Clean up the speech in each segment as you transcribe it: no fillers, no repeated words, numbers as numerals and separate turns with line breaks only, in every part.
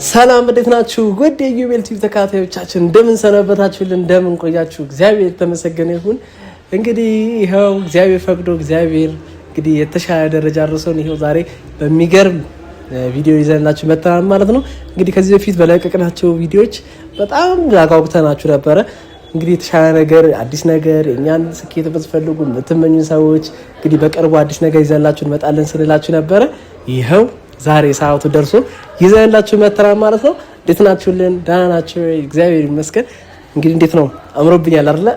ሰላም እንዴት ናችሁ? ጉድ የዩቤል ቲቪ ተከታታዮቻችን እንደምን ሰነበታችሁልን? እንደምን ቆያችሁ? እግዚአብሔር የተመሰገነ ይሁን። እንግዲህ ይኸው እግዚአብሔር ፈቅዶ እግዚአብሔር እንግዲህ የተሻለ ደረጃ አድርሶን ይኸው ዛሬ በሚገርም ቪዲዮ ይዘንላችሁ መጥተናል ማለት ነው። እንግዲህ ከዚህ በፊት በለቀቅናቸው ቪዲዮዎች በጣም አጓጉተናችሁ ነበረ። እንግዲህ የተሻለ ነገር አዲስ ነገር የኛን ስኬት የምትፈልጉ የምትመኙ ሰዎች እንግዲህ በቅርቡ አዲስ ነገር ይዘንላችሁ እንመጣለን ስንላችሁ ነበረ። ይኸው ዛሬ ሰዓቱ ደርሶ ይዘንላችሁ መጥተናል ማለት ነው። እንዴት ናችሁልን? ደህና ናችሁ? እግዚአብሔር ይመስገን። እንግዲህ እንዴት ነው? አምሮብኛል አይደለ?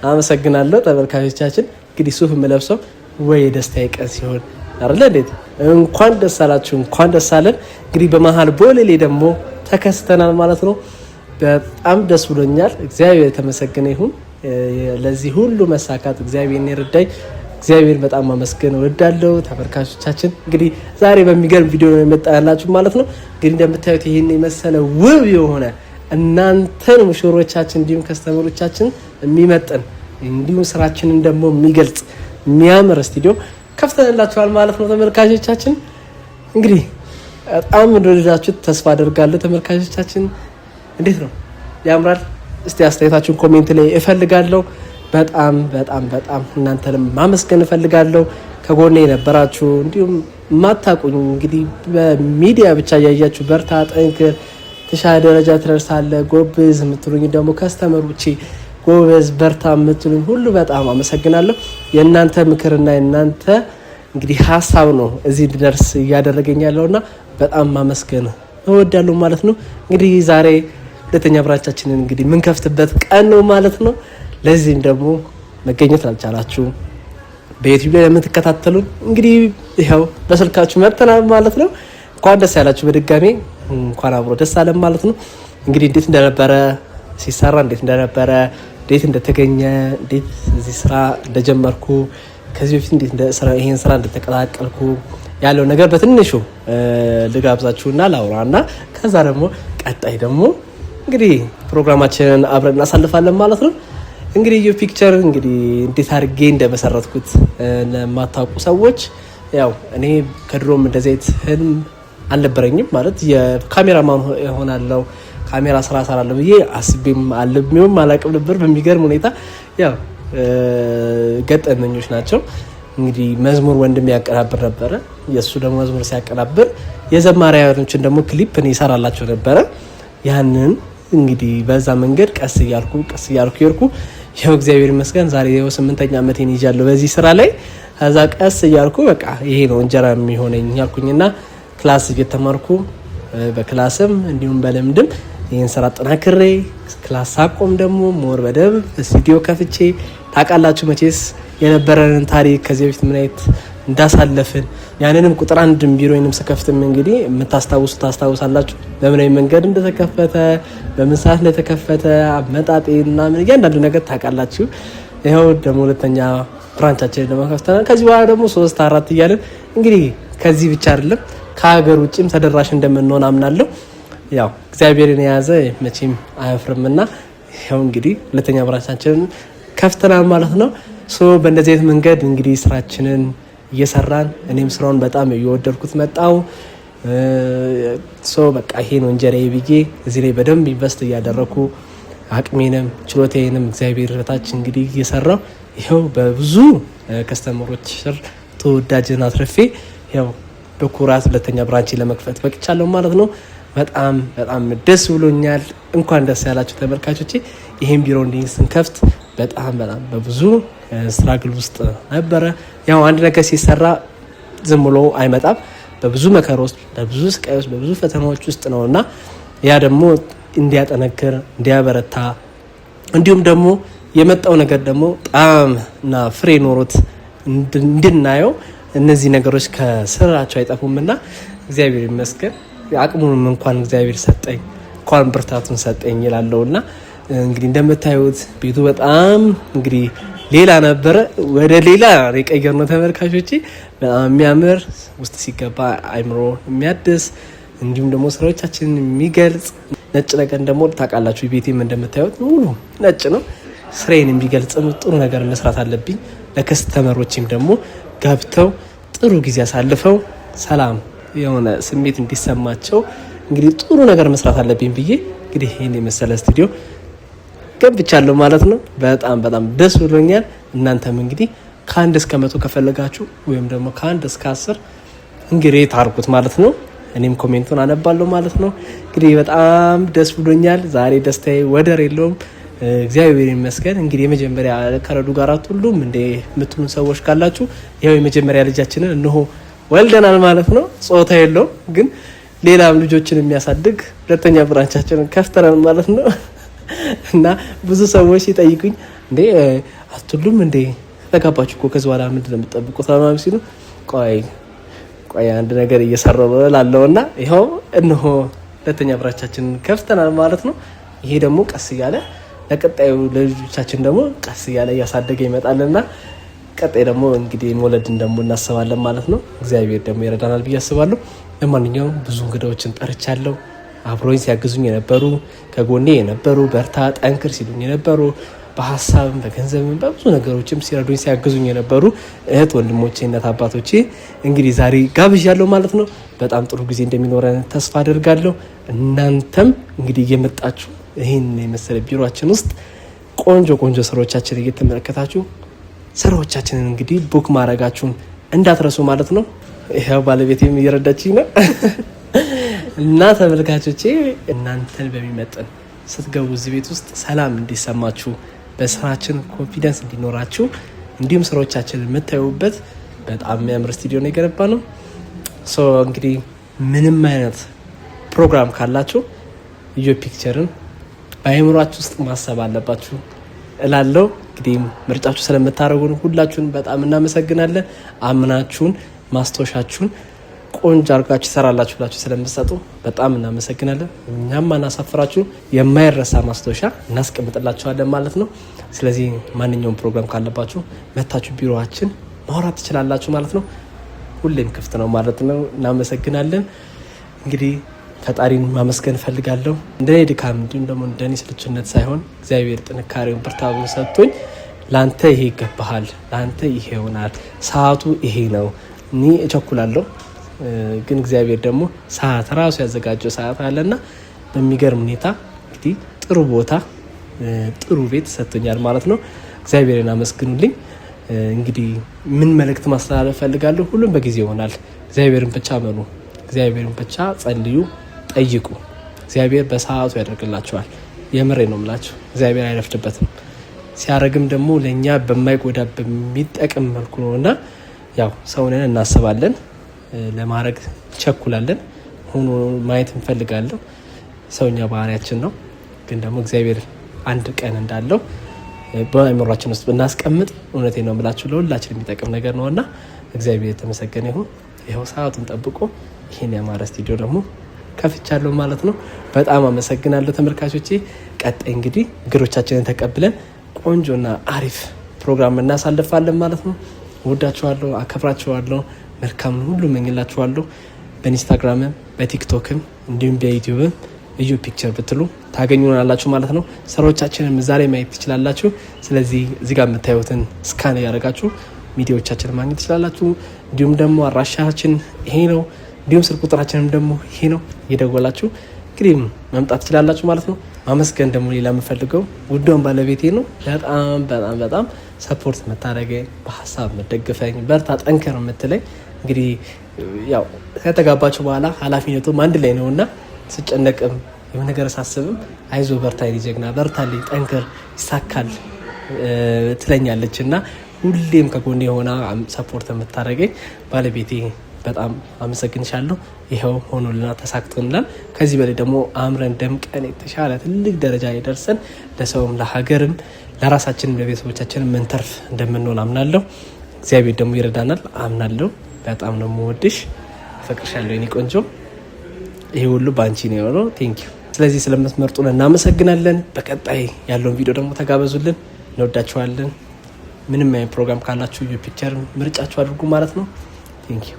አመሰግናለሁ ተመልካቾቻችን። እንግዲህ ሱፍ የምለብሰው ወይ ደስታዬ ቀን ሲሆን አይደለ? እንዴት እንኳን ደስ አላችሁ፣ እንኳን ደስ አለን። እንግዲህ በመሀል ቦሌ ደግሞ ተከስተናል ማለት ነው። በጣም ደስ ብሎኛል። እግዚአብሔር የተመሰገነ ይሁን። ለዚህ ሁሉ መሳካት እግዚአብሔር ይርዳኝ። እግዚአብሔር በጣም ማመስገን እወዳለሁ። ተመልካቾቻችን እንግዲህ ዛሬ በሚገርም ቪዲዮ ነው የመጣላችሁ ማለት ነው። እንግዲህ እንደምታዩት ይሄን የመሰለ ውብ የሆነ እናንተን ሙሽሮቻችን እንዲሁም ከስተመሮቻችን የሚመጥን እንዲሁም ስራችንን ደግሞ የሚገልጽ የሚያምር ስቱዲዮ ከፍተንላችኋል ማለት ነው። ተመልካቾቻችን እንግዲህ በጣም እንደወደዳችሁት ተስፋ አደርጋለሁ። ተመልካቾቻችን እንዴት ነው? ያምራል? እስቲ አስተያየታችሁን ኮሜንት ላይ እፈልጋለሁ። በጣም በጣም በጣም እናንተንም ማመስገን እፈልጋለሁ። ከጎኔ የነበራችሁ እንዲሁም ማታቁኝ እንግዲህ በሚዲያ ብቻ ያያችሁ በርታ፣ ጠንክር፣ ተሻለ ደረጃ ትደርሳለህ፣ ጎበዝ የምትሉኝ ደግሞ ከስተመሮቼ ጎበዝ በርታ የምትሉኝ ሁሉ በጣም አመሰግናለሁ። የእናንተ ምክርና የእናንተ እንግዲህ ሀሳብ ነው እዚህ እንድደርስ እያደረገኝ ያለውና በጣም ማመስገን እወዳለሁ ማለት ነው። እንግዲህ ዛሬ ሁለተኛ ብራንቻችንን እንግዲህ ምን ከፍትበት ቀን ነው ማለት ነው። ለዚህም ደግሞ መገኘት አልቻላችሁ በዩቲዩብ ላይ ለምትከታተሉን እንግዲህ ይኸው በስልካችሁ መጥተናል ማለት ነው። እንኳን ደስ ያላችሁ በድጋሜ እንኳን አብሮ ደስ አለን ማለት ነው። እንግዲህ እንዴት እንደነበረ ሲሰራ እንዴት እንደነበረ እንዴት እንደተገኘ እንዴት እዚህ ስራ እንደጀመርኩ ከዚህ በፊት እንዴት ይሄን ስራ እንደተቀላቀልኩ ያለው ነገር በትንሹ ልጋብዛችሁና ላውራና ከዛ ደግሞ ቀጣይ ደግሞ እንግዲህ ፕሮግራማችንን አብረን እናሳልፋለን ማለት ነው። እንግዲህ ዩ ፒክቸር እንግዲህ እንዴት አድርጌ እንደመሰረትኩት ለማታውቁ ሰዎች ያው እኔ ከድሮም እንደዚህ አይነት ህልም አልነበረኝም። ማለት የካሜራማን ሆናለሁ ካሜራ ስራ ሰራለሁ ብዬ አስቤም አልሜውም አላውቅም ነበር። በሚገርም ሁኔታ ያው ገጠመኞች ናቸው። እንግዲህ መዝሙር ወንድም ያቀናብር ነበረ። የሱ ደግሞ መዝሙር ሲያቀናብር የዘማሪያኖችን ደግሞ ክሊፕ እኔ እሰራላቸው ነበረ። ያንን እንግዲህ በዛ መንገድ ቀስ እያልኩ ይርኩ ይኸው እግዚአብሔር ይመስገን ዛሬ 8ኛ ዓመቴን ይዣለሁ በዚህ ስራ ላይ። ከዛ ቀስ እያልኩ በቃ ይሄ ነው እንጀራ የሚሆነኝ ያልኩኝና ክላስ እየተማርኩ በክላስም እንዲሁም በልምድም ይሄን ስራ አጠናክሬ ክላስ አቆም ደግሞ ሞር በደንብ ስቱዲዮ ከፍቼ ታውቃላችሁ መቼስ የነበረንን ታሪክ ከዚህ በፊት ምን አይነት እንዳሳለፍን ያንንም ቁጥር አንድ ቢሮዬንም ስከፍትም እንግዲህ ታስታውሳላችሁ በምን አይነት መንገድ እንደተከፈተ በምን ሰዓት እንደተከፈተ አመጣጤና ምን እያንዳንዱ ነገር ታውቃላችሁ። ይኸው ደግሞ ሁለተኛ ብራንቻችንን ደግሞ ከፍተናል። ከዚህ በኋላ ደግሞ 3 4 እያልን እንግዲህ ከዚህ ብቻ አይደለም ከሀገር ውጭም ተደራሽ እንደምንሆን አምናለሁ። ያው እግዚአብሔርን የያዘ መቼም አያፍርምና ይኸው እንግዲህ ሁለተኛ ብራንቻችንን ከፍተናል ማለት ነው። በእንደዚህ አይነት መንገድ እንግዲህ ስራችንን እየሰራን እኔም ስራውን በጣም እየወደድኩት መጣው። በቃ ይሄ ነው እንጀራዬ ብዬ እዚህ ላይ በደንብ ኢንቨስት እያደረኩ አቅሜንም ችሎታዬንም እግዚአብሔር ረታች እንግዲህ እየሰራው ይኸው በብዙ ከስተመሮች ስር ተወዳጅን አትርፌ ያው በኩራት ሁለተኛ ብራንች ለመክፈት በቅቻለሁ ማለት ነው። በጣም በጣም ደስ ብሎኛል። እንኳን ደስ ያላችሁ ተመልካቾቼ። ይሄን ቢሮ እንዲህ ስንከፍት በጣም በብዙ ስትራግል ውስጥ ነበረ። ያው አንድ ነገር ሲሰራ ዝም ብሎ አይመጣም። በብዙ መከራ ውስጥ በብዙ ስቃይ ውስጥ በብዙ ፈተናዎች ውስጥ ነውና ያ ደግሞ እንዲያጠነክር እንዲያበረታ እንዲሁም ደግሞ የመጣው ነገር ደግሞ ጣዕም እና ፍሬ ኖሮት እንድናየው እነዚህ ነገሮች ከስራቸው አይጠፉምና እግዚአብሔር ይመስገን። አቅሙንም እንኳን እግዚአብሔር ሰጠኝ እንኳን ብርታቱን ሰጠኝ ይላለውና እንግዲህ እንደምታዩት ቤቱ በጣም እንግዲህ ሌላ ነበረ ወደ ሌላ የቀየርነው ተመልካቾቼ። በጣም የሚያምር ውስጥ ሲገባ አይምሮ የሚያድስ እንዲሁም ደግሞ ስራዎቻችንን የሚገልጽ ነጭ ነገር ደግሞ ታውቃላችሁ ቤቴም እንደምታዩት ሙሉ ነጭ ነው። ስራዬን የሚገልጽ ጥሩ ነገር መስራት አለብኝ። ለከስተመሮችም ደግሞ ገብተው ጥሩ ጊዜ አሳልፈው ሰላም የሆነ ስሜት እንዲሰማቸው እንግዲህ ጥሩ ነገር መስራት አለብኝ ብዬ እንግዲህ ይሄን የመሰለ ስቱዲዮ ገንብቻለሁ ማለት ነው። በጣም ደስ ብሎኛል። እናንተም እንግዲህ ከ1 እስከ 100 ከፈለጋችሁ ወይም ደግሞ ከ1 እስከ 10 እንግዲህ ታርጉት ማለት ነው። እኔም ኮሜንቱን አነባለሁ ማለት ነው። እንግዲህ በጣም ደስ ብሎኛል። ዛሬ ደስታዬ ወደር የለውም። እግዚአብሔር ይመስገን። እንግዲህ የመጀመሪያ ከረዱ ጋር ሁሉም እንደ የምትሉ ሰዎች ካላችሁ ያው የመጀመሪያ ልጃችንን እንሆ ወልደናል ማለት ነው። ጾታ የለውም ግን ሌላም ልጆችን የሚያሳድግ ሁለተኛ ብራንቻችንን ከፍተናል ማለት ነው። እና ብዙ ሰዎች ሲጠይቁኝ እንዴ አትሉም እንዴ ተጋባችሁ እኮ ከዚህ በኋላ ምንድን ነው የምትጠብቁት ምናምን ሲሉ ቆይ አንድ ነገር እየሰራሁ ነው እላለሁና ይኸው እንሆ ሁለተኛ ብራንቻችንን ከፍተናል ማለት ነው። ይሄ ደግሞ ቀስ እያለ ለቀጣዩ ልጆቻችን ደግሞ ቀስ እያለ እያሳደገ ይመጣልና ቀጣይ ደግሞ እንግዲህ መውለድን ደግሞ እናስባለን ማለት ነው። እግዚአብሔር ደግሞ ይረዳናል ብዬ አስባለሁ። ለማንኛውም ብዙ እንግዳዎችን ጠርቻለሁ። አብሮኝ ሲያግዙኝ የነበሩ ከጎኔ የነበሩ በርታ ጠንክር ሲሉኝ የነበሩ በሀሳብም በገንዘብም በብዙ ነገሮችም ሲረዱኝ ሲያግዙኝ የነበሩ እህት ወንድሞቼ፣ እናት አባቶቼ እንግዲህ ዛሬ ጋብዣለሁ ማለት ነው። በጣም ጥሩ ጊዜ እንደሚኖረን ተስፋ አደርጋለሁ። እናንተም እንግዲህ እየመጣችሁ ይህን የመሰለ ቢሮአችን ውስጥ ቆንጆ ስራዎቻችን እየተመለከታችሁ ስራዎቻችንን እንግዲህ ቡክ ማድረጋችሁን እንዳትረሱ ማለት ነው። ይሄው ባለቤቴም እየረዳችኝ ነው። እና ተመልካቾቼ እናንተን በሚመጥን ስትገቡ እዚህ ቤት ውስጥ ሰላም እንዲሰማችሁ በስራችን ኮንፊደንስ እንዲኖራችሁ እንዲሁም ስራዎቻችንን የምታዩበት በጣም የሚያምር ስቱዲዮ ነው የገነባ ነው። እንግዲህ ምንም አይነት ፕሮግራም ካላችሁ ኢዮብ ፒክቸርን በአእምሯችሁ ውስጥ ማሰብ አለባችሁ እላለሁ። እንግዲህ ምርጫችሁ ስለምታደርጉን ሁላችሁን በጣም እናመሰግናለን። አምናችሁን ማስታወሻችሁን ቆንጆ አድርጋችሁ ይሰራላችሁ ብላችሁ ስለምትሰጡ በጣም እናመሰግናለን። እኛም አናሳፍራችሁ፣ የማይረሳ ማስታወሻ እናስቀምጥላችኋለን ማለት ነው። ስለዚህ ማንኛውም ፕሮግራም ካለባችሁ መታችሁ ቢሮአችን ማውራት ትችላላችሁ ማለት ነው። ሁሌም ክፍት ነው ማለት ነው። እናመሰግናለን። እንግዲህ ፈጣሪን ማመስገን እፈልጋለሁ። እንደኔ ድካም እንዲሁም ደግሞ እንደኔ ስልችነት ሳይሆን እግዚአብሔር ጥንካሬውን ብርታቱን ሰጥቶኝ ለአንተ ይሄ ይገባሃል፣ ለአንተ ይሄ ይሆናል፣ ሰዓቱ ይሄ ነው፣ እኔ እቸኩላለሁ ግን እግዚአብሔር ደግሞ ሰዓት ራሱ ያዘጋጀው ሰዓት አለና በሚገርም ሁኔታ እንግዲህ ጥሩ ቦታ ጥሩ ቤት ሰጥቶኛል ማለት ነው። እግዚአብሔርን አመስግኑልኝ። እንግዲህ ምን መልእክት ማስተላለፍ ፈልጋለሁ? ሁሉም በጊዜ ይሆናል። እግዚአብሔርን ብቻ መኑ፣ እግዚአብሔርን ብቻ ጸልዩ፣ ጠይቁ። እግዚአብሔር በሰዓቱ ያደርግላችኋል። የምሬ ነው የምላችሁ። እግዚአብሔር አይረፍድበትም። ሲያረግም ደግሞ ለእኛ በማይጎዳ በሚጠቅም መልኩ ነው እና ያው ሰውንን እናስባለን፣ ለማድረግ ቸኩላለን፣ ሆኖ ማየት እንፈልጋለሁ። ሰውኛ ባህሪያችን ነው። ግን ደግሞ እግዚአብሔር አንድ ቀን እንዳለው በአእምሯችን ውስጥ ብናስቀምጥ እውነቴ ነው የምላችሁ ለሁላችን የሚጠቅም ነገር ነው እና እግዚአብሔር የተመሰገነ ይሁን። ይኸው ሰዓቱን ጠብቆ ይህን ያማረ ስቱዲዮ ደግሞ ከፍቻለሁ ማለት ነው። በጣም አመሰግናለሁ ተመልካቾቼ። ቀጣይ እንግዲህ እንግዶቻችንን ተቀብለን ቆንጆና አሪፍ ፕሮግራም እናሳልፋለን ማለት ነው። ወዳችኋለሁ፣ አከብራችኋለሁ፣ መልካምን ሁሉ እመኝላችኋለሁ። በኢንስታግራምም በቲክቶክም እንዲሁም በዩቲዩብም ኢዮብ ፒክቸር ብትሉ ታገኙናላችሁ ማለት ነው። ስራዎቻችንን እዛ ላይ ማየት ትችላላችሁ። ስለዚህ እዚህ ጋር የምታዩትን ስካን ያደረጋችሁ ሚዲያዎቻችንን ማግኘት ትችላላችሁ። እንዲሁም ደግሞ አድራሻችን ይሄ ነው። እንዲሁም ስልክ ቁጥራችንም ደግሞ ይሄ ነው። እየደወላችሁ እንግዲህ መምጣት ትችላላችሁ ማለት ነው። ማመስገን ደግሞ ሌላ የምፈልገው ውዷን ባለቤቴ ነው። በጣም ሰፖርት የምታደርገኝ፣ በሀሳብ የምትደግፈኝ፣ በርታ ጠንከር የምትለኝ እንግዲህ ያው ከተጋባችሁ በኋላ ኃላፊነቱም አንድ ላይ ነውና ስጨነቅም የሆነ ነገር ሳስብም አይዞ በርታ የኔ ጀግና፣ በርታልኝ፣ ጠንክር፣ ይሳካል ትለኛለች እና ሁሌም ከጎኔ የሆነ ሰፖርት የምታደርገኝ ባለቤቴ በጣም አመሰግንሻለሁ። ይኸው ሆኖልናል፣ ተሳክቶልናል። ከዚህ በላይ ደግሞ አምረን ደምቀን የተሻለ ትልቅ ደረጃ ይደርሰን ለሰውም ለሀገርም ለራሳችንም ለቤተሰቦቻችንም ምንተርፍ እንደምንሆን አምናለሁ። እግዚአብሔር ደግሞ ይረዳናል አምናለሁ። በጣም ነው የምወድሽ፣ አፈቅርሻለሁ የኔ ቆንጆ። ይሄ ሁሉ በአንቺ ነው የሆነው። ቴንኪዩ። ስለዚህ ስለምትመርጡን እናመሰግናለን። በቀጣይ ያለውን ቪዲዮ ደግሞ ተጋበዙልን። እንወዳችኋለን። ምንም አይነት ፕሮግራም ካላችሁ ኢዮብ ፒክቸር ምርጫችሁ አድርጉ ማለት ነው። ቴንኪዩ።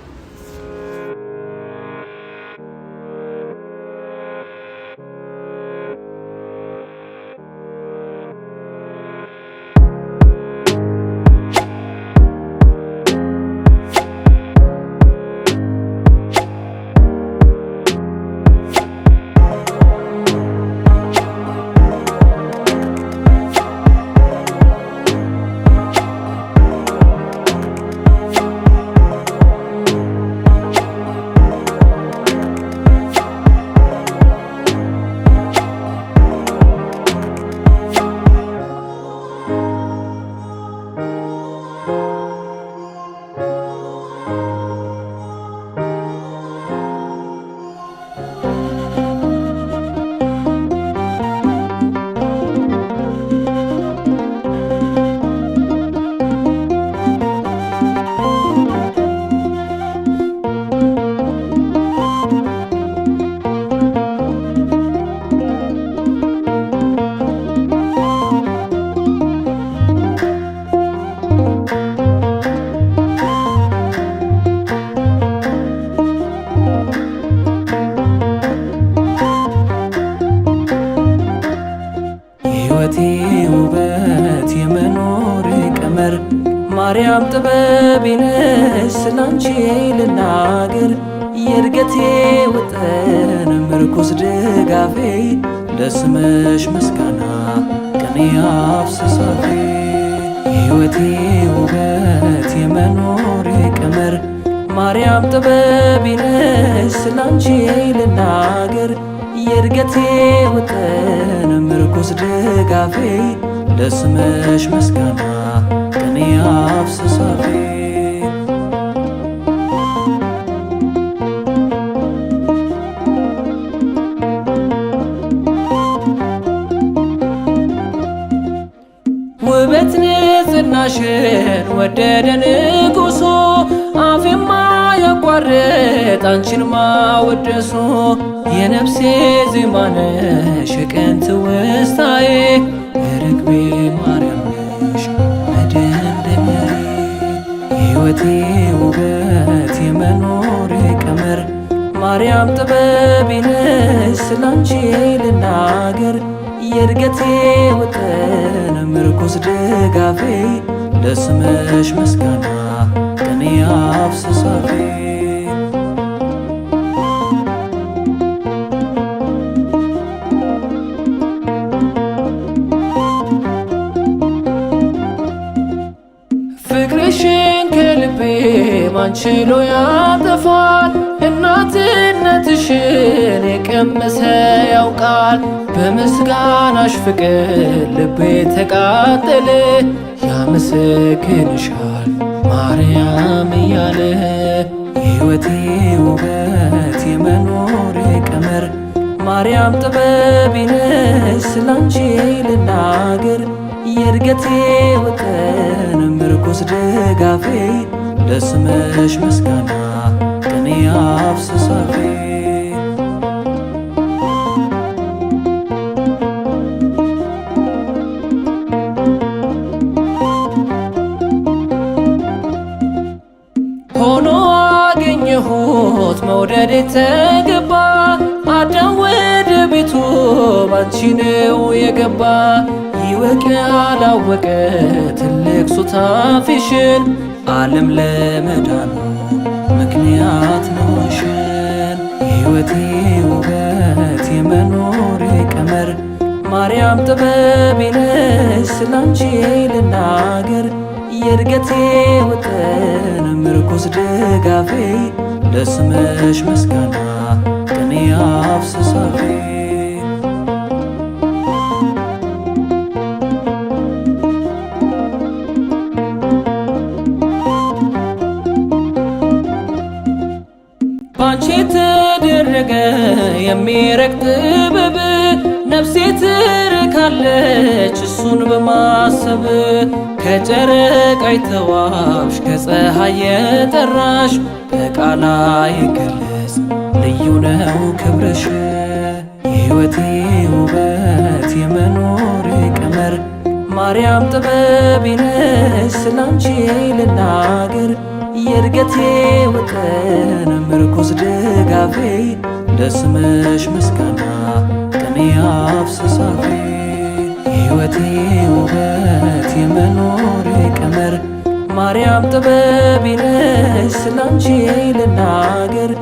ስላንቺ ልናገር የእድገቴ ውጥን ምርኩስ ድጋፌ ለስምሽ ምስጋና ቀኔ አፍስሳፌ የሕይወቴ ውበት የመኖሬ ቀመር ማርያም ጥበቤ ነሽ ስላንቺ ልናገር የእድገቴ ውጥን ምርኩስ ድጋፌ ለስምሽ ምስጋና ቀኔ አፍስሳፌ ውበት ንጽሕናሽን ወደደ ንጉሡ አፌማ ያቋርጥ አንቺን ማወደሱ የነፍሴ ዜማ ነሽ የቀን ትውስታዬ ርግቤ ማርያም ነሽ መደምደሚያዬ የሕይወቴ ውበት የመኖሬ ቀመር ማርያም ጥበቤ ነሽ ስላንቺ ልናገር የእድገቴ ውጥን ምርኩስ ድጋፌ ለስምሽ ምስጋና ቀኔ አፍስሳፌ ፍቅርሽን ከልቤ ማን ችሎ ያጠፋል እናትነትሽን የቀመሰ ያውቃል በምስጋናሽ ፍቅር ልቤ ተቃጠለ ያመሰግንሻል ማርያም እያለ የሕይወቴ ውበት የመኖሬ ቀመር ማርያም ጥበቤ ነሽ ስላንቺ ልናገር የእድገቴ ውጥን ምርኩስ ድጋፌ ለስምሽ ምስጋና ቀኔ አፍስሳፌ ሆኖ አገኘሁት መውደድ የተገባ አዳም ወደ ቤቱ ባንቺ ነው የገባ ይወቅ ያላወቀ ትልቅ ሱታፊሽን ዓለም ለመዳኑ ምክንያት ነሽን የሕይወቴ ውበት የመኖሬ ቀመር ማርያም ጥበቤ ነሽ ስላንቺ ልናገር የእድገቴ ውጥን ምርኩስ ድጋፌ ለስምሽ ምስጋና ቀኔ አፍስሳፌ ባንቺ የተደረገ የሚረቅ ጥበብ ነፍሴ ትርካለች እሱን በማሰብ ከጨረቃ የተዋብሽ ከፀሐይ የጠራሽ በቃል አይገለጽ ልዩ ነው ክብርሽ የሕይወቴ ውበት የመኖሬ ቀመር ማርያም ጥበቤ ነሽ ስላንቺ ልናገር የእድገቴ ውጥን ምርኩስ ድጋፌ ለስምሽ ምስጋና ቀኔ አፍስሳፌ የሕይወቴ ውበት የመኖሬ ቀመር ማርያም ጥበቤ ነሽ ስላንቺ ልናገር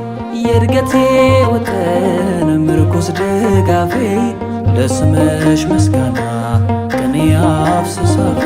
የእድገቴ ውጥን ምርኩስ ድጋፌ ለስምሽ ምስጋና ቀኔ አፍስሳፌ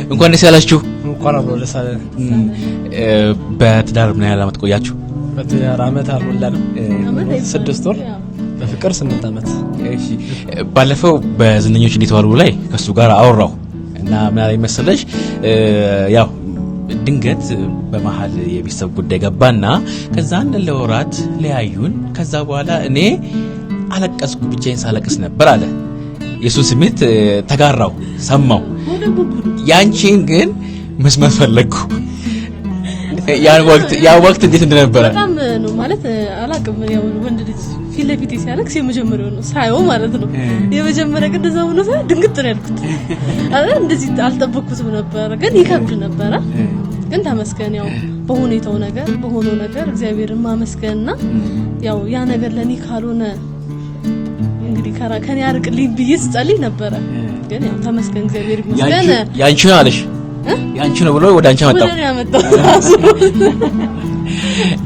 እንኳን ደስ ያላችሁ።
እንኳን አብሮ ደስ አለን።
በትዳር ምን ያህል ዓመት ቆያችሁ?
በትዳር ዓመት አልሞላንም፣ 6 ወር፣ በፍቅር 8 ዓመት።
እሺ ባለፈው በዝነኞች እንዴት ዋሉ ላይ ከሱ ጋር አወራው እና ምን አለኝ መሰለሽ ያው ድንገት በመሃል የቤተሰብ ጉዳይ ገባና ከዛ ለወራት ለያዩን። ከዛ በኋላ እኔ አለቀስኩ፣ ብቻዬን ሳለቅስ ነበር አለ። የሱን ስሜት ተጋራው፣ ሰማው። ያንቺን ግን መስማት ፈለግኩ። ያ ወቅት እንዴት እንደነበረ
በጣም ነው ማለት አላውቅም። ያው ወንድ ልጅ ፊት ለፊት ሲያለቅስ የመጀመሪያው ነው ሳይው ማለት ነው። የመጀመሪያ ግን እንደዛው ነው ሳይ ድንግጥ ነው ያልኩት። እንደዚህ አልጠበቅኩትም ነበር፣ ግን ይከብድ ነበር። ግን ተመስገን ያው በሁኔታው ነገር በሆነው ነገር እግዚአብሔርን ማመስገንና ያው ያ ነገር ለኔ ካልሆነ እንግዲህ ከኔ ያርቅልኝ ብዬ ስጸልይ ነበረ። ግን ያው ተመስገን እግዚአብሔር ይመስገን።
ያንቺ ነው አለሽ ያንቺ ነው ብሎ ወደ አንቺ አመጣው።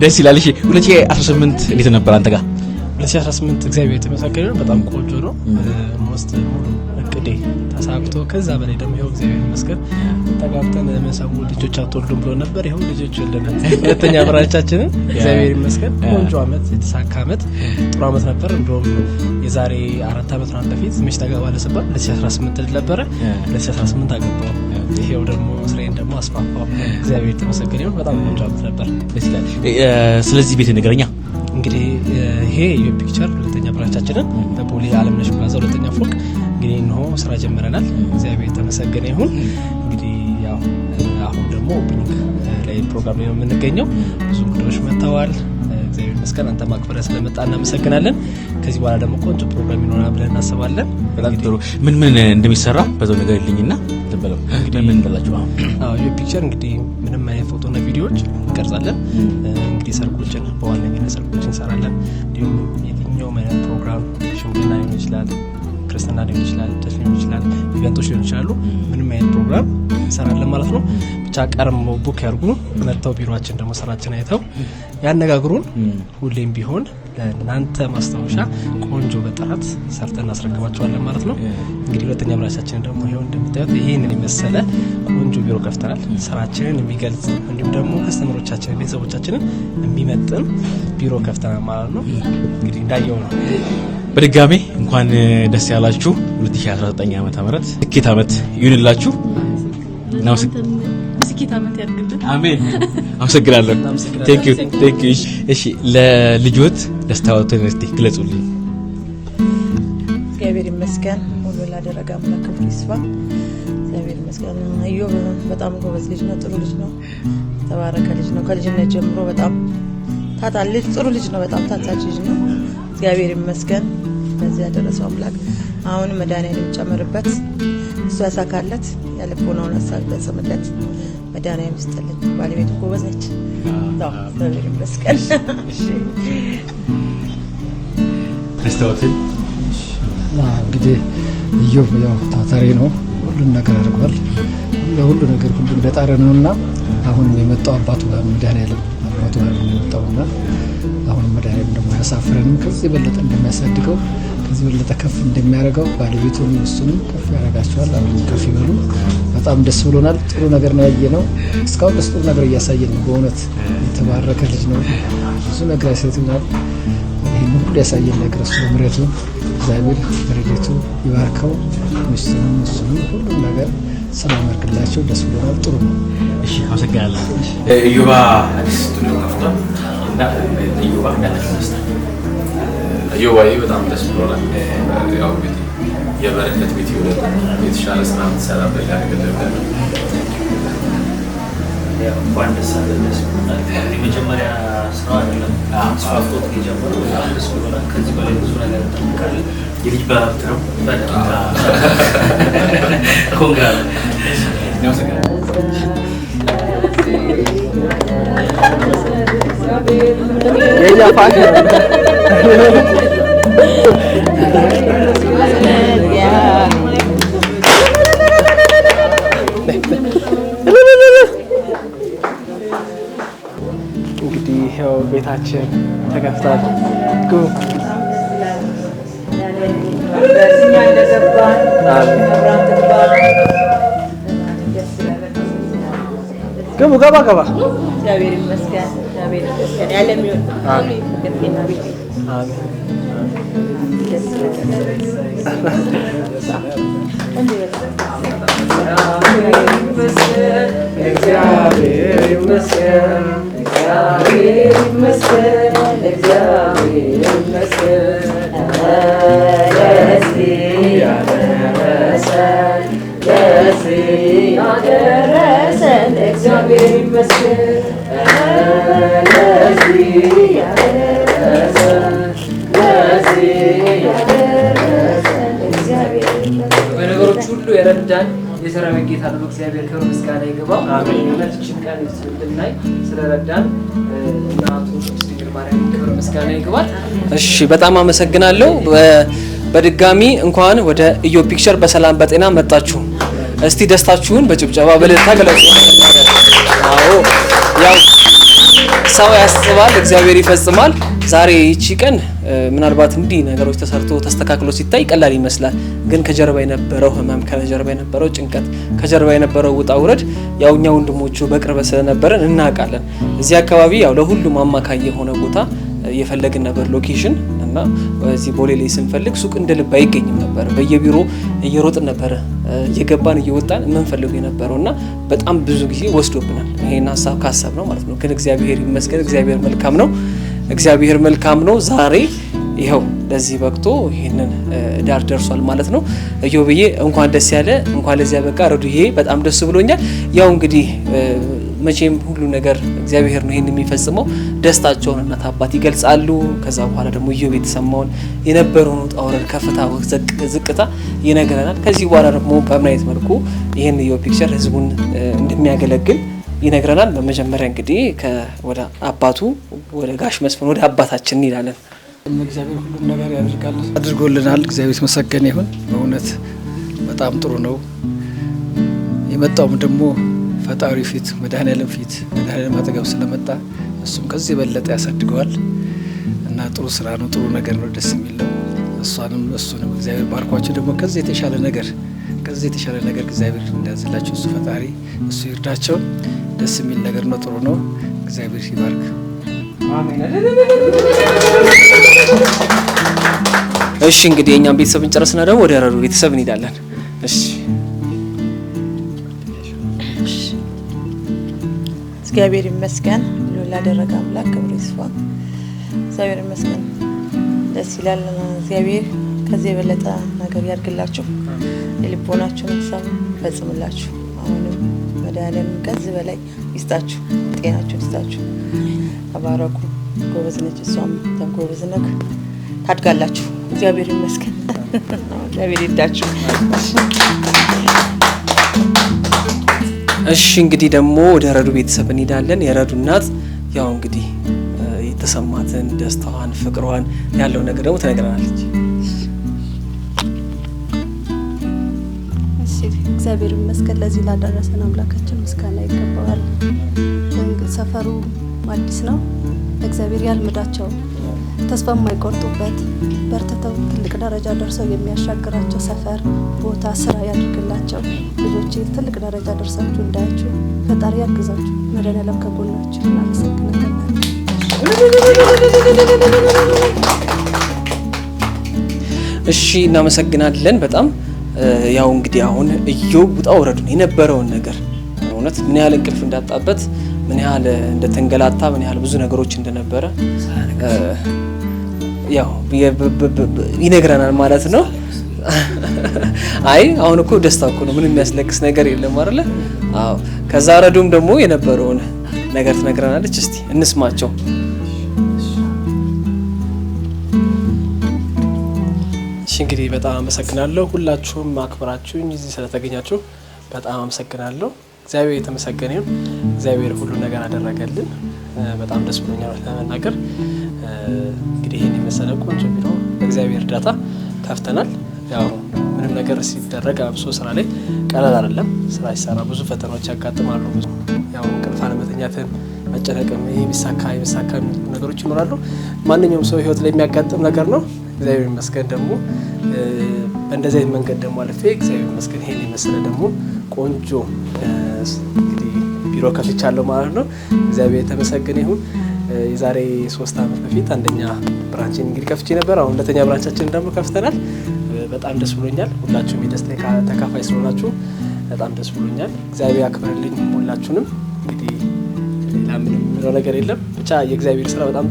ደስ ይላል። እሺ 2018 እንዴት ነበር አንተ ጋር?
2018 እግዚአብሔር የተመሰገነ ነው። በጣም ቆንጆ ነው። ሞስት ሙሉ እቅዴ ተሳክቶ ከዛ በላይ ደግሞ ይኸው እግዚአብሔር ይመስገን ተጋብተን መሰው ልጆች አትወልዱም ብሎ ነበር። ይኸው ልጆች ወልደናል። ሁለተኛ ብራቻችንን እግዚአብሔር ይመስገን ቆንጆ አመት የተሳካ አመት ጥሩ አመት ነበር። እንደውም የዛሬ 4 አመት ነው በፊት ምሽ ተጋባለ ሲባል 2018 ልጅ ነበረ 2018 አገባው። ይሄው ደግሞ ስራዬን ደግሞ አስፋፋው። እግዚአብሔር የተመሰገነ ነው። በጣም ቆንጆ አመት ነበር።
ደስ ይላል። ስለዚህ ቤት ነገርኛ
እንግዲህ ይሄ የፒክቸር ሁለተኛ ብራቻችንን በቦሌ አለምነሽ ፕላዛ ሁለተኛ ፎቅ እንግዲህ ነው ስራ ጀምረናል። እግዚአብሔር የተመሰገነ ይሁን። እንግዲህ ያው አሁን ደግሞ ኦፕኒንግ ላይ ፕሮግራም ላይ ነው የምንገኘው። ብዙ እንግዶች መጥተዋል። እግዚአብሔር ይመስገን አንተ ማክበረ ስለመጣ እናመሰግናለን። ከዚህ በኋላ ደግሞ ቆንጆ ፕሮግራም ይኖራል ብለን እናስባለን።
በጣም ጥሩ። ምን እንደሚሰራ በዛው ነገር ይልኝና ተበለው እንግዲህ ምን እንደላችሁ
የፒክቸር እንግዲህ ምንም አይነት ፎቶና ቪዲዮዎች እንቀርጻለን። እንግዲህ ሰርጎችን በዋነኝነት ሰርጎችን እንሰራለን። እንዲሁም የትኛውም አይነት ፕሮግራም ሽምግልና ሊሆን ይችላል፣ ክርስትና ሊሆን ይችላል፣ ደስ ሊሆን ይችላል፣ ኢቨንቶች ሊሆን ይችላሉ። ምንም አይነት ፕሮግራም እንሰራለን ማለት ነው። ብቻ ቀርመው ቡክ ያርጉ። መጥተው ቢሮአችን ደግሞ ስራችን አይተው ያነጋግሩን። ሁሌም ቢሆን ለእናንተ ማስታወሻ ቆንጆ በጥራት ሰርተን እናስረክባቸዋለን ማለት ነው። እንግዲህ ሁለተኛ ብራቻችንን ደግሞ ይሄው እንደምታዩት ይሄንን የመሰለ ቆንጆ ቢሮ ከፍተናል። ስራችንን የሚገልጽ እንዲሁም ደግሞ ከስተመሮቻችንን ቤተሰቦቻችንን የሚመጥን ቢሮ ከፍተናል ማለት ነው። እንግዲህ እንዳየው ነው።
በድጋሜ እንኳን ደስ ያላችሁ። 2019 ዓመተ ምህረት ስኬት ዓመት ይሁንላችሁ። ነው
ስኬት ዓመት ያድርግልን።
አሜን። አመሰግናለሁ። ቴንክ ዩ። እሺ ለልጆት ደስታዎትን እስቲ ግለጹልኝ።
እግዚአብሔር ይመስገን ሁሉ ላደረገ አምላክ ክብር ይስፋ። እግዚአብሔር ይመስገን። ኢዮብ በጣም ጎበዝ ልጅ ነው፣ ጥሩ ልጅ ነው፣ ተባረከ ልጅ ነው። ከልጅነት ጀምሮ በጣም ታታል ልጅ፣ ጥሩ ልጅ ነው፣ በጣም ታታች ልጅ ነው። እግዚአብሔር ይመስገን ለዚህ ያደረሰው አምላክ። አሁን መድኃኒዓለም ጨምርበት፣ እሱ ያሳካለት፣ ያልቦናውን ሀሳብ ያሰምለት። መድኃኒዓለም ይስጥልኝ። ባለቤቱ ጎበዝ ነች። እግዚአብሔር ይመስገን።
ደስታዎትን
እንግዲህ ኢዮብ ያው ታታሪ ነው፣ ሁሉን ነገር አድርጓል። ለሁሉ ነገር ሁሉ እንደጣረ ነውና አሁን የመጣው አባቱ ጋር መድኃኒዓለም አባቱ ጋር የመጣውና አሁን መድኃኒዓለም ደግሞ ያሳፍረንም ከዚህ በለጠ እንደሚያሳድገው ከዚህ በለጠ ከፍ እንደሚያደርገው ባለቤቱን እሱንም ከፍ ያደርጋቸዋል። አሁን ከፍ ይበሉ። በጣም ደስ ብሎናል። ጥሩ ነገር ነው ያየነው። እስካሁን ደስ ጥሩ ነገር እያሳየን ነው። በእውነት የተባረከ ልጅ ነው። ብዙ ነገር ያሳየናል። ይህን ሁሉ ያሳየን ነገር እሱ ምሕረቱ እግዚአብሔር በረድኤቱ ይባርከው። ሚስቱንም እሱንም ሁሉም ነገር ሰላም ያድርግላቸው። ደስ ብሎናል። ጥሩ ነው።
እሺ አመሰግናለሁ። ኢዮባ አዲስ ስቱዲዮ ከፍቷል እና ኢዮባ እንዳለች
ኢዮባዬ በጣም ደስ ብሎናል። ያው እንግዲህ የበረከት ቤት ይሁን የተሻለ ስራ የምትሰራበት ያደርግልህ።
እንኳን ደስ አለን። ደስ ብሎናል። የመጀመሪያ ስራ አይደለም፣ አስፋፍቶት የጀመረው በጣም ደስ ብሎናል። ከዚህ በላይ ብዙ ነገር እንጠብቃለን። የልጅ ባለሀብት ነው። ኮንግራ
እንግዲህ ይኸው ቤታችን ተከፍቷል። ግቡ። ግቡ። ገባ ገባ።
እግዚአብሔር ይመስገን። እግዚአብሔር ይመስገን። ያለም ይሁን። አሜን።
እግዚአብሔር ይመስገን። እግዚአብሔር ይመስገን። እግዚአብሔር ይመስገን። ለዚህ ያደረሰን ለዚህ ያደረሰን እግዚአብሔር ይመስገን።
በነገሮች ሁሉ የረዳን የሰራዊት ጌታ ነው። እግዚአብሔር ክብር ምስጋና ይገባው። እውነትችን ቀን እንድናይ ስለረዳን እናቱ ድንግል ማርያም ክብር ምስጋና ይገባል። እሺ በጣም አመሰግናለሁ። በድጋሚ እንኳን ወደ ኢዮብ ፒክቸር በሰላም በጤና መጣችሁ። እስቲ ደስታችሁን በጭብጨባ በእልልታ ገለጹ። አዎ ያው ሰው ያስባል እግዚአብሔር ይፈጽማል። ዛሬ ይቺ ቀን ምናልባት እንዲህ ነገሮች ተሰርቶ ተስተካክሎ ሲታይ ቀላል ይመስላል። ግን ከጀርባ የነበረው ህመም፣ ከጀርባ የነበረው ጭንቀት፣ ከጀርባ የነበረው ውጣ ውረድ ያው እኛ ወንድሞቹ በቅርበት ስለነበረን እናውቃለን። እዚህ አካባቢ ያው ለሁሉም አማካይ የሆነ ቦታ እየፈለግን ነበር ሎኬሽን እና እዚህ ቦሌ ላይ ስንፈልግ ሱቅ እንደ ልብ አይገኝም ነበር። በየቢሮ እየሮጥን ነበር እየገባን እየወጣን የምንፈልገው የነበረው እና በጣም ብዙ ጊዜ ወስዶብናል። ይሄን ሀሳብ ካሰብ ነው ማለት ነው። ግን እግዚአብሔር ይመስገን፣ እግዚአብሔር መልካም ነው። እግዚአብሔር መልካም ነው። ዛሬ ይኸው ለዚህ በቅቶ ይሄንን ዳር ደርሷል ማለት ነው። ኢዮብዬ እንኳን ደስ ያለ፣ እንኳን ለዚያ በቃ። ረዱዬ በጣም ደስ ብሎኛል። ያው እንግዲህ መቼም ሁሉ ነገር እግዚአብሔር ነው ይሄን የሚፈጽመው። ደስታቸውን እናት አባት ይገልጻሉ። ከዛ በኋላ ደግሞ ኢዮብ የተሰማውን የነበረውን ውጣ ውረድ፣ ከፍታ ዝቅታ ይነግረናል። ከዚህ በኋላ ደግሞ በምን አይነት መልኩ ይሄን ኢዮብ ፒክቸር ህዝቡን እንደሚያገለግል ይነግረናል። በመጀመሪያ እንግዲህ ወደ አባቱ ወደ ጋሽ መስፍን ወደ አባታችን እንላለን።
እግዚአብሔር ሁሉም ነገር ያደርጋል፣ አድርጎልናል። እግዚአብሔር የተመሰገነ ይሁን። በእውነት በጣም ጥሩ ነው። የመጣውም ደግሞ ፈጣሪ ፊት መድኃኔዓለም ፊት መድኃኔዓለም አጠገብ ስለመጣ እሱም ከዚህ የበለጠ ያሳድገዋል እና ጥሩ ስራ ነው፣ ጥሩ ነገር ነው፣ ደስ የሚል ነው። እሱንም እግዚአብሔር ባርኳቸው። ደግሞ ከዚህ የተሻለ ነገር እግዚአብሔር እንዳያዝላቸው እሱ ፈጣሪ እሱ ይርዳቸው። ደስ የሚል ነገር ነው፣ ጥሩ ነው። እግዚአብሔር ይባርክ።
እሺ እንግዲህ የኛም ቤተሰብ እንጨርስና ደግሞ ወደ ረዱ ቤተሰብ እንሄዳለን። እሺ
እግዚአብሔር ይመስገን፣ ሁሉ ላደረገ አምላክ ክብር ይስፋ። እግዚአብሔር ይመስገን፣ ደስ ይላል። እግዚአብሔር ከዚህ የበለጠ ነገር ያድርግላችሁ፣ የልቦናችሁን ሀሳብ ፈጽምላችሁ። አሁንም መድኃኔዓለም ከዚህ በላይ ይስጣችሁ፣ ጤናችሁን ይስጣችሁ። ተባረኩ። ጎበዝ ነች እሷም፣ ጎበዝ ነህ፣ ታድጋላችሁ። እግዚአብሔር ይመስገን። እግዚአብሔር ይርዳችሁ።
እሺ እንግዲህ ደግሞ ወደ ረዱ ቤተሰብ እንሄዳለን። የረዱ እናት ያው እንግዲህ የተሰማትን ደስታዋን፣ ፍቅሯን ያለው ነገር ደግሞ ትነግረናለች።
እሺ እግዚአብሔር ይመስገን ለዚህ ላደረሰን አምላካችን ምስጋና ይገባዋል። ሰፈሩ አዲስ ነው። እግዚአብሔር ያልምዳቸው፣ ተስፋ የማይቆርጡበት፣ በርትተው ትልቅ ደረጃ ደርሰው የሚያሻግራቸው ሰፈር፣ ቦታ፣ ስራ ያድርግላቸው። ልጆቼ ትልቅ ደረጃ ደርሳችሁ እንዳያችሁ ፈጣሪ ያግዛችሁ። መድኃኔዓለም ከጎናችሁ። እናመሰግናለን።
እሺ እናመሰግናለን በጣም ያው እንግዲህ አሁን ኢዮብ ውጣ ውረዱን የነበረውን ነገር እውነት ምን ያህል እንቅልፍ እንዳጣበት፣ ምን ያህል እንደተንገላታ፣ ምን ያህል ብዙ ነገሮች እንደነበረ ያው ይነግረናል ማለት ነው። አይ አሁን እኮ ደስታ እኮ ነው፣ ምንም የሚያስለቅስ ነገር የለም አይደለ? አዎ። ከዛ ረዱም ደግሞ የነበረውን ነገር ትነግረናለች። እስቲ እንስማቸው።
እሺ እንግዲህ በጣም አመሰግናለሁ። ሁላችሁም አክብራችሁኝ እዚህ ስለተገኛችሁ በጣም አመሰግናለሁ። እግዚአብሔር የተመሰገነ ይሁን። እግዚአብሔር ሁሉ ነገር አደረገልን። በጣም ደስ ብሎኛል ለመናገር። እንግዲህ ይሄን የመሰለ ቆንጆ ቢሮ በእግዚአብሔር እርዳታ ከፍተናል። ያው ምንም ነገር ሲደረግ አብሶ ስራ ላይ ቀላል አይደለም። ስራ ሲሰራ ብዙ ፈተናዎች ያጋጥማሉ። ያው እንቅልፍ አለመተኛትን፣ መጨነቅም፣ ይሄ ቢሳካ ነገሮች ይኖራሉ። ማንኛውም ሰው ህይወት ላይ የሚያጋጥም ነገር ነው። እግዚአብሔር ይመስገን ደግሞ በእንደዚህ አይነት መንገድ ደግሞ አልፌ እግዚአብሔር ይመስገን ይሄን የመሰለ ደግሞ ቆንጆ እንግዲህ ቢሮ ከፍቻለሁ ማለት ነው። እግዚአብሔር የተመሰገነ ይሁን። የዛሬ 3 ዓመት በፊት አንደኛ ብራንችን እንግዲህ ከፍቼ ነበር። አሁን ሁለተኛ ብራንቻችንን ደግሞ ከፍተናል። በጣም ደስ ብሎኛል። ሁላችሁም የደስታ ተካፋይ ስለሆናችሁ በጣም ደስ ብሎኛል። እግዚአብሔር ያክብርልኝ ሁላችሁንም። እንግዲህ ሌላ ምንም ምለው ነገር የለም። ብቻ የእግዚአብሔር ስራ በጣም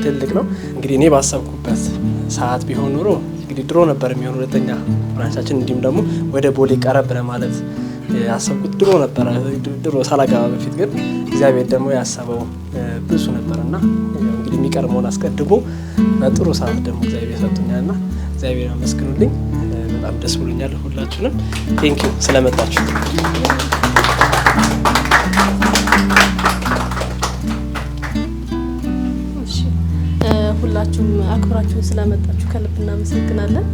ትልቅ ነው። እንግዲህ እኔ ባሰብኩበት ሰዓት ቢሆን ኑሮ እንግዲህ ድሮ ነበር የሚሆን ሁለተኛ ብራንቻችን፣ እንዲሁም ደግሞ ወደ ቦሌ ቀረብ ለማለት ያሰብኩት ድሮ ነበረ ድሮ ሳላገባ በፊት ግን እግዚአብሔር ደግሞ ያሰበው ብዙ ነበርና እንግዲህ የሚቀርመውን አስቀድሞ በጥሩ ሰዓት ደግሞ እግዚአብሔር ሰጥቶኛልና እግዚአብሔር አመስግኑልኝ። በጣም ደስ ብሎኛል። ሁላችሁንም ቴንክ ዩ ስለመጣችሁ።
ሁላችሁም አክብራችሁን ስለመጣችሁ ከልብ እናመሰግናለን።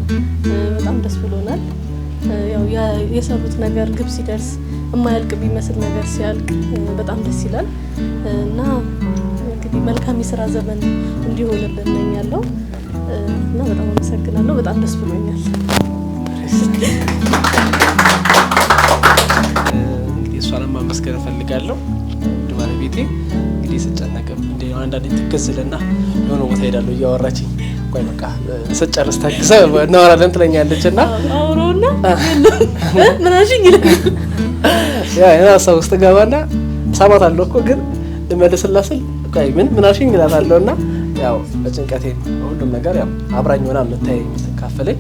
በጣም ደስ ብሎናል። ያው የሰሩት ነገር ግብ ሲደርስ የማያልቅ ቢመስል ነገር ሲያልቅ በጣም ደስ ይላል እና እንግዲህ መልካም የስራ ዘመን እንዲሆንልን እመኛለሁ እና በጣም አመሰግናለሁ። በጣም ደስ ብሎኛል።
እንግዲህ እሷንም ማመስገን እፈልጋለሁ። ባለቤቴ እንግዲህ ስጨነቅም እንደ አንዳንዴ ትከዝልና የሆነ ቦታ ሄዳለሁ እያወራችኝ ቆይ በቃ ስጨርስ ታግዘ እናወራለን ትለኛለች እና
አውሮና ምናሽኝ ይላል
ያ ሀሳብ ውስጥ ገባና ሰማታለሁ እኮ ግን ልመልስላስል ቆይ ምናሽኝ እላታለሁና ያው በጭንቀቴ ሁሉም ነገር ያው አብራኝ ሆና የምታየኝ የምትካፈለኝ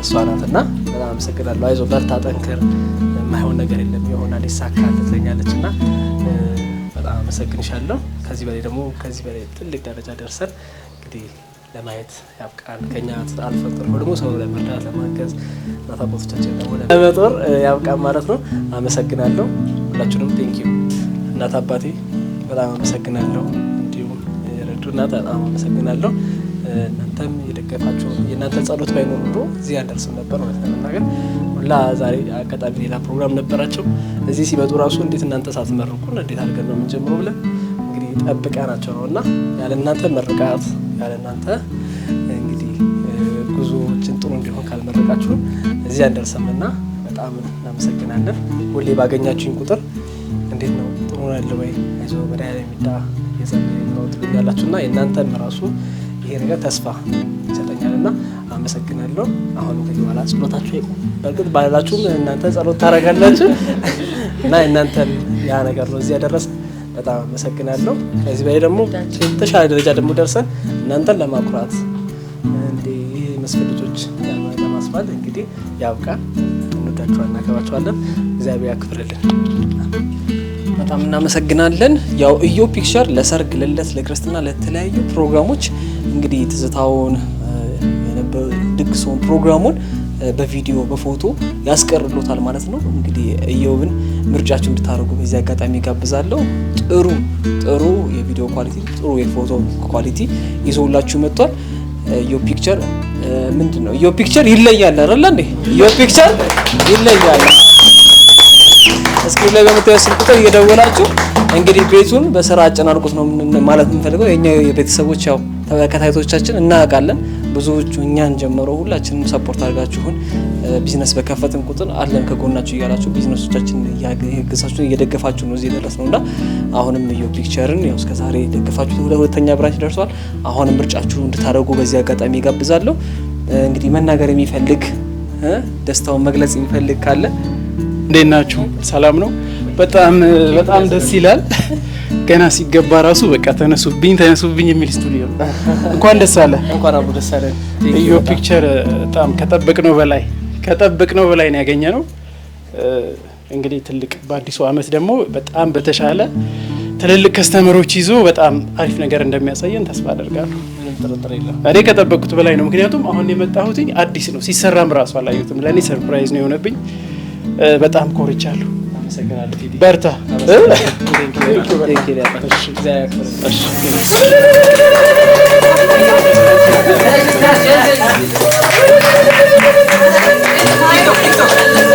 እሷ ናትና በጣም አመሰግናለሁ። አይዞህ በርታ፣ ጠንክር፣ የማይሆን ነገር የለም ይሆናል ይሳካል ትለኛለች እና በጣም አመሰግንሻለሁ። ከዚህ በላይ ደግሞ ከዚህ በላይ ትልቅ ደረጃ ደርሰን እንግዲህ ለማየት ያብቃን። ከኛ አልፈን ደግሞ ሰው ለመርዳት ለማገዝ እናት አባቶቻችን ደግሞ ለመጦር ያብቃን ማለት ነው። አመሰግናለሁ። ሁላችሁንም ቴንኪዩ። እናት አባቴ በጣም አመሰግናለሁ። እንዲሁም ረዱና በጣም አመሰግናለሁ። እናንተም የደገፋችሁ የእናንተ ጸሎት ባይኖር ኖሮ እዚህ አንደርስም ነበር ማለት ነው። ሁላ ዛሬ አጋጣሚ ሌላ ፕሮግራም ነበራቸው። እዚህ ሲመጡ ራሱ እንዴት እናንተ ሳትመርቁን እንዴት አድርገን ነው የምንጀምረው ብለን እንግዲህ ጠብቀናቸው ነው እና ያለ እናንተ መርቃት ያለ እናንተ እንግዲህ ጉዞዎችን ጥሩ እንዲሆን ካልመረቃችሁ እዚህ አንደርስምና በጣም እናመሰግናለን። ሁሌ ባገኛችሁኝ ቁጥር እንዴት ነው ጥሩ ነው ያለው ወይ አይዞህ መድኃኒዓለም የሚዳ የጸለይ ነው ትሉኛላችሁና የእናንተም ራሱ ይሄ ነገር ተስፋ ይሰጠኛልና አመሰግናለሁ። አሁን ከዚህ በኋላ ጸሎታችሁ ይቆም። በእርግጥ ባላችሁም እናንተ ጸሎት ታደርጋላችሁ እና እናንተም ያ ነገር ነው እዚህ ያደረሰ በጣም አመሰግናለሁ። ከዚህ በላይ ደግሞ የተሻለ ደረጃ ደግሞ ደርሰን እናንተን ለማኩራት እንዴ መስፈል ልጆች ለማስባል እንግዲህ ያብቃን። እንወዳችኋለን፣ እናከብራችኋለን። እግዚአብሔር ያክብርልን።
በጣም እናመሰግናለን። ያው ኢዮብ ፒክቸር ለሰርግ፣ ለልደት፣ ለክርስትና ለተለያዩ ፕሮግራሞች እንግዲህ ትዝታውን ድግሶን ፕሮግራሙን በቪዲዮ በፎቶ ያስቀርሎታል ማለት ነው። እንግዲህ ኢዮብን ምርጫችሁ እንድታደርጉ በዚህ አጋጣሚ ጋብዛለሁ። ጥሩ የቪዲዮ ኳሊቲ፣ ጥሩ የፎቶ ኳሊቲ ይዞላችሁ መጥቷል። ኢዮብ ፒክቸር ምንድነው? ኢዮብ ፒክቸር ይለያል አይደል እንዴ? ኢዮብ ፒክቸር ይለያል። እስክሪን ላይ በመታየው ስልክ ቁጥር እየደወላችሁ እንግዲህ ቤቱን በስራ አጨናንቁት ነው ማለት የምንፈልገው። የኛ የቤተሰቦች ያው ተከታታዮቻችን እናውቃለን። ብዙዎቹ እኛን ጀምሮ ሁላችንም ሰፖርት አድርጋችሁን ቢዝነስ በከፈትን ቁጥር አለን ከጎናችሁ እያላችሁ ቢዝነሶቻችን እያገዛችሁ እየደገፋችሁ ነው እዚህ ደረስነውና አሁንም ኢዮብ ፒክቸርን ያው እስከዛሬ ደገፋችሁ ሁለተኛ ብራንች ደርሷል። አሁንም ምርጫችሁ እንድታደርጉ በዚህ አጋጣሚ ጋብዛለሁ። እንግዲህ መናገር የሚፈልግ ደስታውን መግለጽ የሚፈልግ ካለ
እንዴት ናችሁ? ሰላም ነው። በጣም ደስ ይላል። ገና ሲገባ ራሱ በቃ ተነሱብኝ የሚል ስቱዲዮ ነው። እንኳን ደስ አለ።
እንኳን አብሮ ደስ አለ።
ኢዮብ ፒክቸር በጣም ከጠበቅነው በላይ ነው ያገኘነው። እንግዲህ ትልቅ በአዲሱ አመት ደግሞ በጣም በተሻለ ትልልቅ ከስተመሮች ይዞ በጣም አሪፍ ነገር እንደሚያሳየን ተስፋ አደርጋለሁ። እኔ ከጠበቅኩት በላይ ነው። ምክንያቱም አሁን የመጣሁት አዲስ ነው፣ ሲሰራም ራሱ አላየሁትም። ለእኔ ሰርፕራይዝ ነው የሆነብኝ። በጣም ኮርቻለሁ። በርታ።
Thank you.